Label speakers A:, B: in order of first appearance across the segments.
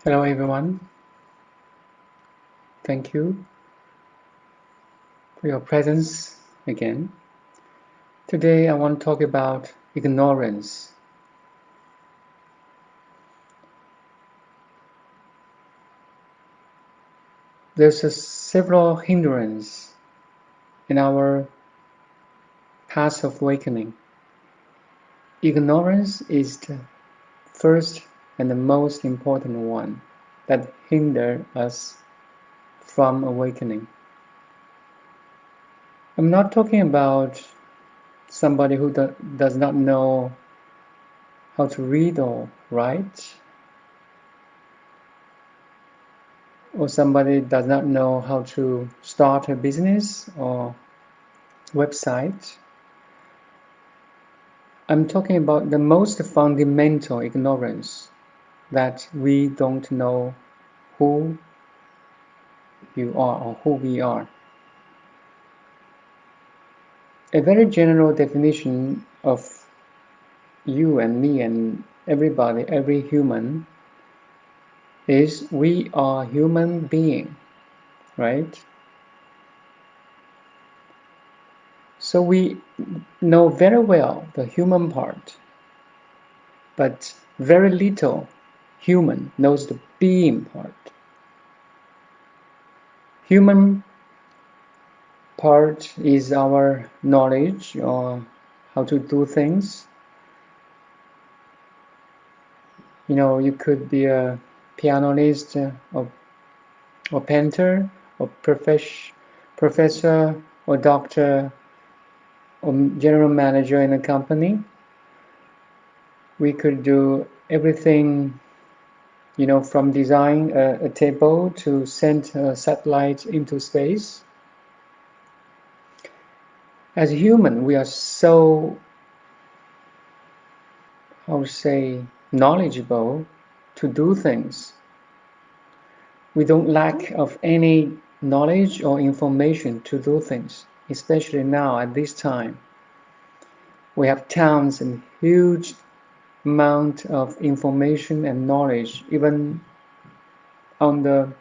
A: Hello everyone, thank you for your presence again. Today I want to talk about ignorance. There's several hindrances in our path of awakening. Ignorance is the first and the most important one that hinder us from awakening. I'm not talking about somebody who does not know how to read or write, or somebody does not know how to start a business or website. I'm talking about the most fundamental ignorance, that we don't know who you are or who we are. A very general definition of you and me and everybody, every human, is we are human being, right? So we know very well the human part, but very little human knows the being part. Human part is our knowledge or how to do things. You know, you could be a pianist or painter or professor or doctor or general manager in a company. We could do everything, you know, from design a table to send a satellite into space. As a human, we are so, I would say, knowledgeable to do things. We don't lack of any knowledge or information to do things, especially now at this time. We have tons and huge amount of information and knowledge, even on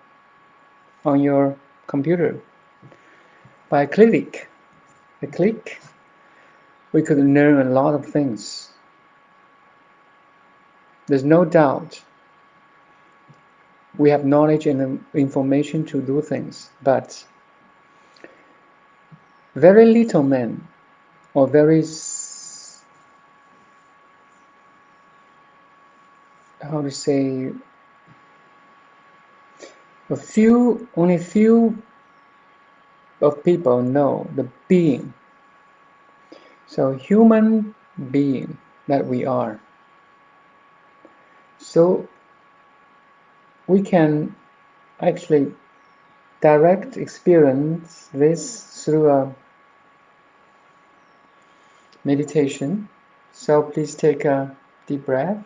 A: your computer. By a click, we could learn a lot of things. There's no doubt we have knowledge and information to do things, but very little men, or very, how to say, only few of people know the being. So human being that we are. So we can actually direct experience this through a meditation. So please take a deep breath.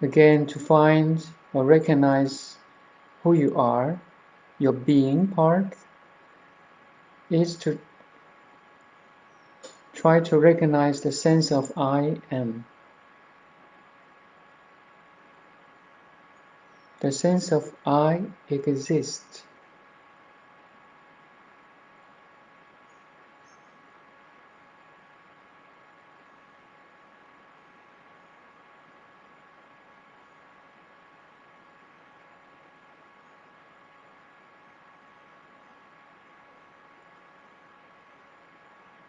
A: Again, to find or recognize who you are, your being part, is to try to recognize the sense of I am. The sense of I exist.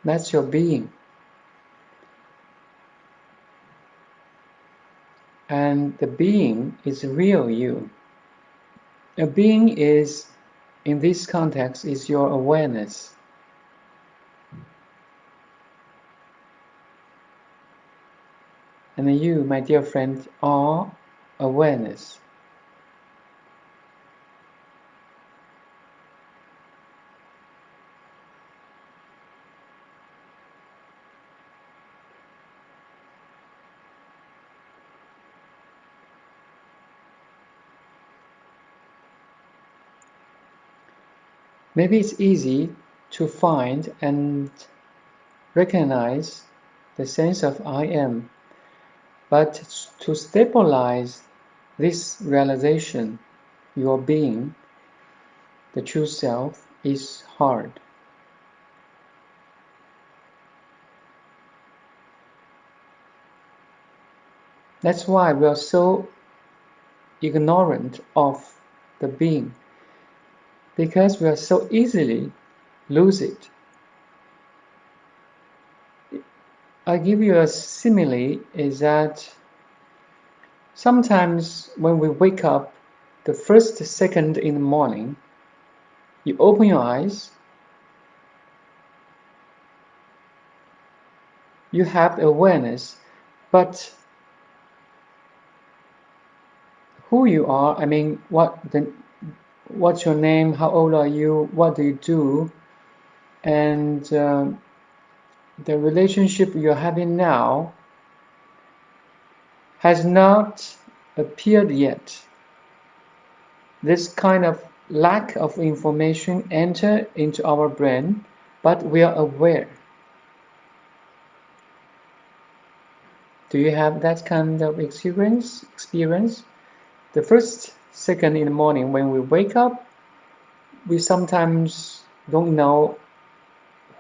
A: That's your being. And the being is real you. A being is, in this context, is your awareness. And you, my dear friend, are awareness. Maybe it's easy to find and recognize the sense of I am, but to stabilize this realization, your being, the true self, is hard. That's why we are so ignorant of the being, because we are so easily lose it. I give you a simile is that sometimes when we wake up the first second in the morning, you open your eyes, you have awareness, but who you are, I mean, what's your name, how old are you, what do you do, and the relationship you're having now has not appeared yet. This kind of lack of information enter into our brain, but we are aware. Do you have that kind of experience? The first second in the morning when we wake up, we sometimes don't know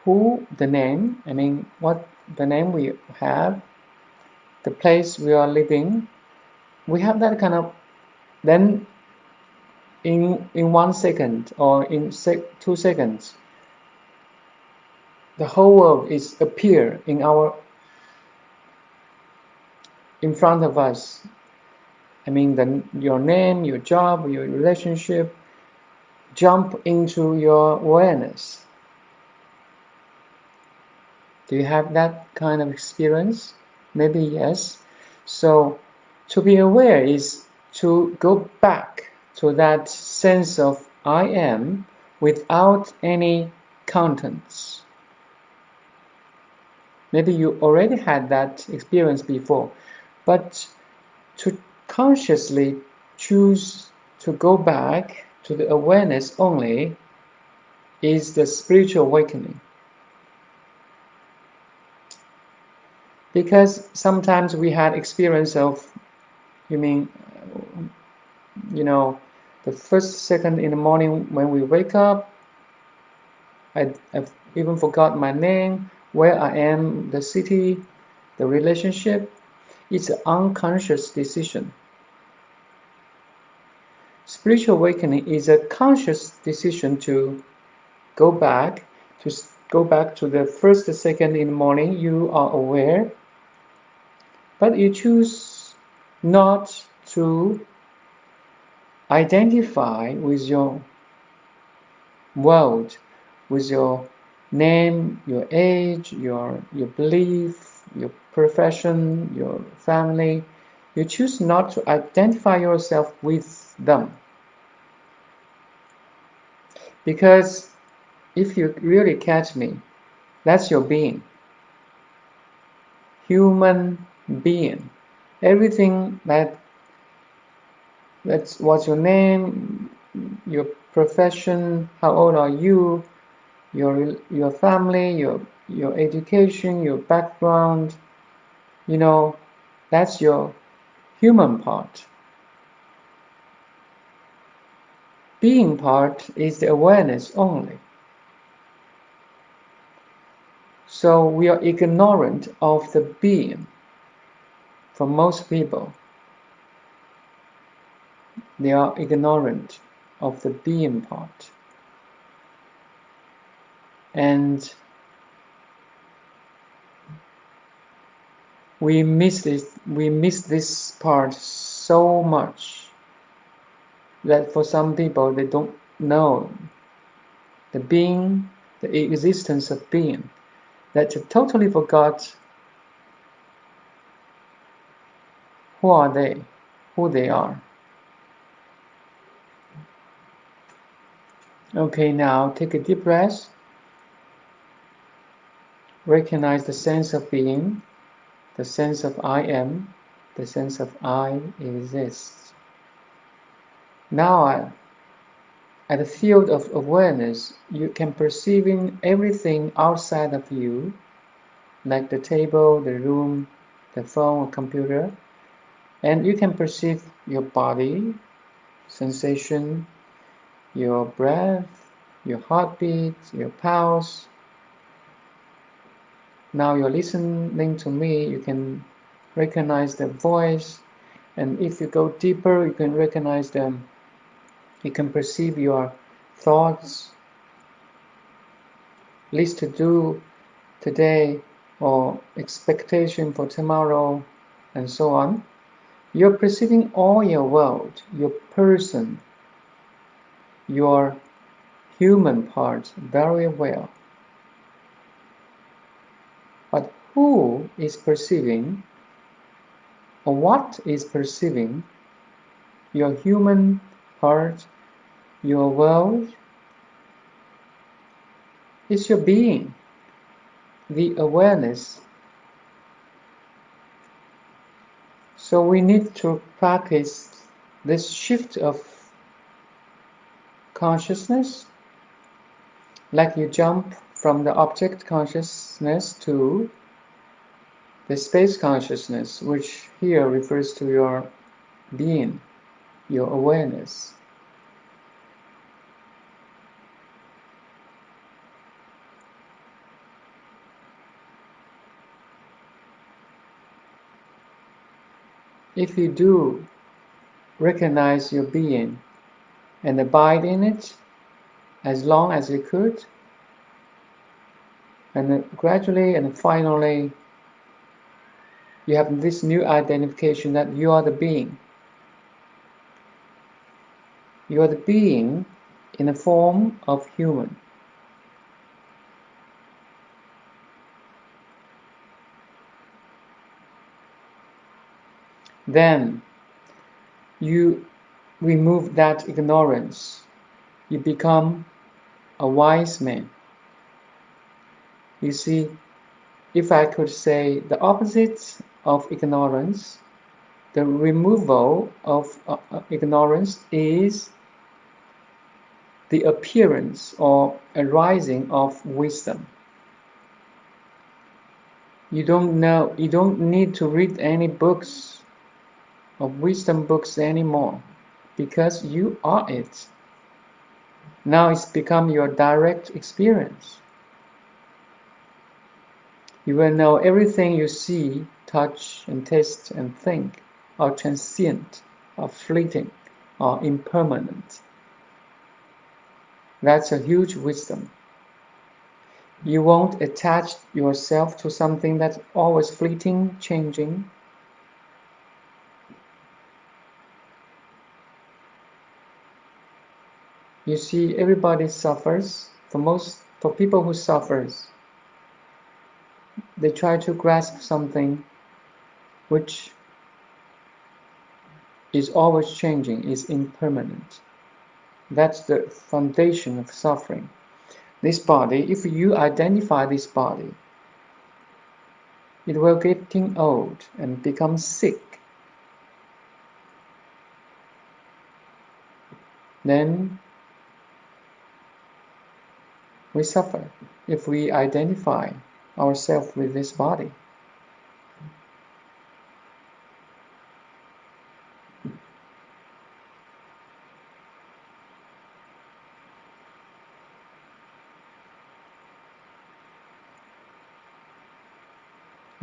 A: who the name, I mean, what the name we have, the place we are living. We have that kind of, then in 1 second or in 2 seconds, the whole world is appear in front of us. I mean, your name, your job, your relationship jump into your awareness. Do you have that kind of experience? Maybe yes. So to be aware is to go back to that sense of I am without any contents. Maybe you already had that experience before, but to consciously choose to go back to the awareness only is the spiritual awakening. Because sometimes we had experience of, you mean, the first second in the morning when we wake up, I've even forgot my name, where I am, the city, the relationship. It's an unconscious decision. Spiritual awakening is a conscious decision to go back to the first second in the morning. You are aware, but you choose not to identify with your world, with your name, your age, your belief, your profession, your family. You choose not to identify yourself with them. Because if you really catch me, that's your being. Human being. Everything that's what's your name, your profession, how old are you, your family, your education, your background, that's your human part. Being part is the awareness only. So we are ignorant of the being. For most people, they are ignorant of the being part. And we miss this part so much that for some people they don't know the being, the existence of being, that they totally forgot who are they, who they are. Okay, now take a deep breath. Recognize the sense of being, the sense of I am, the sense of I exist. Now At the field of awareness, you can perceive everything outside of you, like the table, the room, the phone or computer, and you can perceive your body, sensation, your breath, your heartbeat, your pulse. Now you're listening to me, you can recognize the voice, and if you go deeper, you can recognize them. You can perceive your thoughts, list to do today, or expectation for tomorrow, and so on. You're perceiving all your world, your person, your human part very well. But who is perceiving, or what is perceiving your human part, your world? Is your being, the awareness. So we need to practice this shift of consciousness, like you jump from the object consciousness to the space consciousness, which here refers to your being, your awareness. If you do recognize your being and abide in it as long as you could, and gradually and finally you have this new identification that you are the being. You are the being in the form of human. Then you remove that ignorance. You become a wise man. You see, if I could say the opposite of ignorance, the removal of ignorance is the appearance or arising of wisdom. You don't need to read any books of wisdom books anymore, because you are it. Now it's become your direct experience. You will know everything you see, touch, and taste and think are transient, are fleeting, are impermanent. That's a huge wisdom. You won't attach yourself to something that's always fleeting, changing. You see, everybody suffers. For people who suffers, they try to grasp something which is always changing, is impermanent. That's the foundation of suffering. This body, if you identify this body, it will getting old and become sick. Then we suffer if we identify ourselves with this body.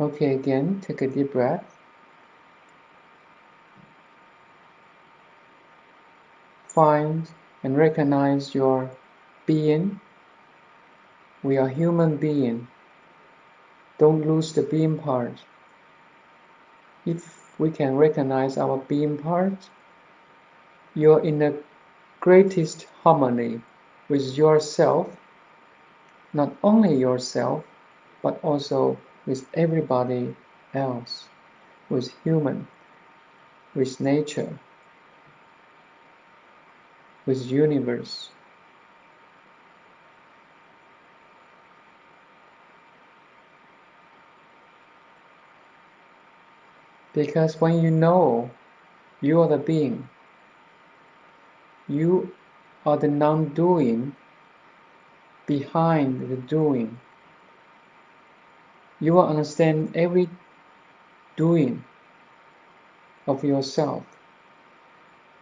A: Okay, again, take a deep breath. Find and recognize your being. We are human being. Don't lose the being part. If we can recognize our being part, you're in the greatest harmony with yourself, not only yourself, but also with everybody else, with human, with nature, with universe. Because when you know you are the being, you or the non-doing behind the doing. You will understand every doing of yourself,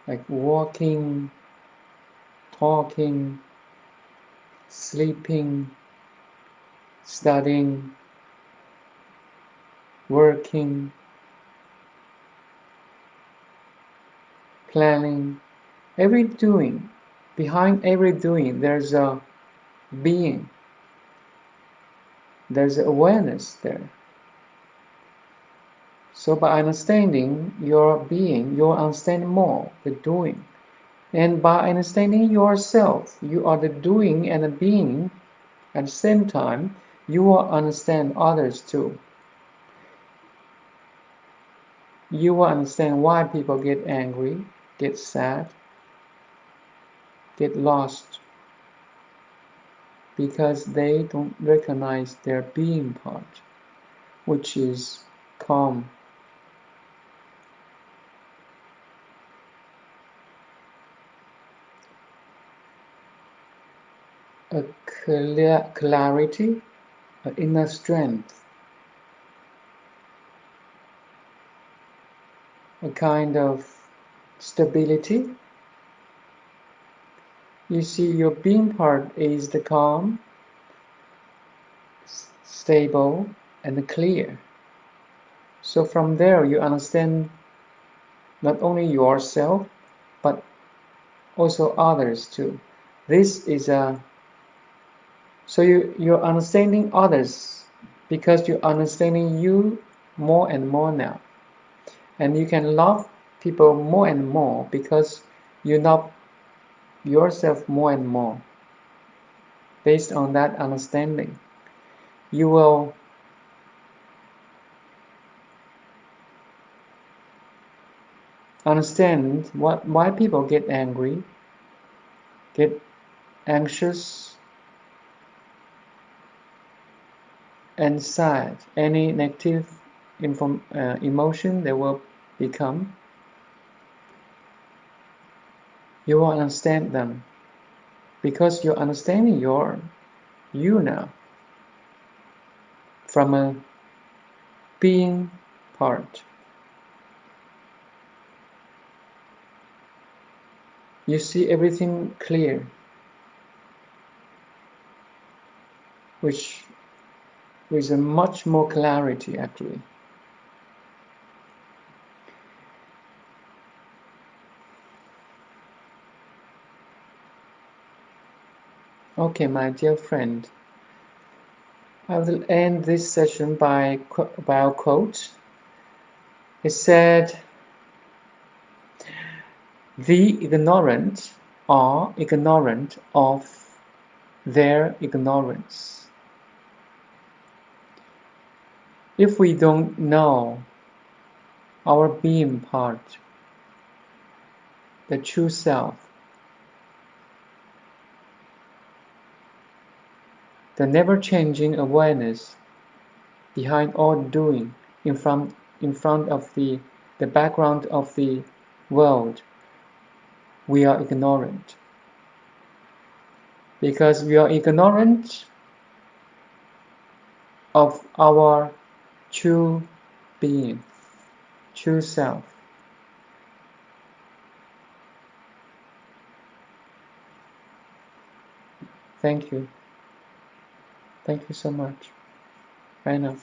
A: like walking, talking, sleeping, studying, working, planning. Every doing, behind every doing, there's a being, there's awareness there. So by understanding your being, you'll understand more the doing. And by understanding yourself, you are the doing and the being. At the same time, you will understand others too. You will understand why people get angry, get sad, get lost, because they don't recognize their being part, which is calm. A clear clarity, an inner strength, a kind of stability. You see, your being part is the calm, stable, and clear. So from there, you understand not only yourself, but also others too. This is a so you're understanding others because you're understanding you more and more now, and you can love people more and more because you love yourself more and more. Based on that understanding, you will understand why people get angry, get anxious, and sad. Any negative emotion they will become, you will understand them because you're understanding you now from a being part. You see everything clear, which with a much more clarity actually. Okay, my dear friend, I will end this session by a quote. It said, "The ignorant are ignorant of their ignorance." If we don't know our being part, the true self, the never-changing awareness behind all doing, in front of the background of the world, we are ignorant. Because we are ignorant of our true being, true self. Thank you. Thank you so much. Bye now.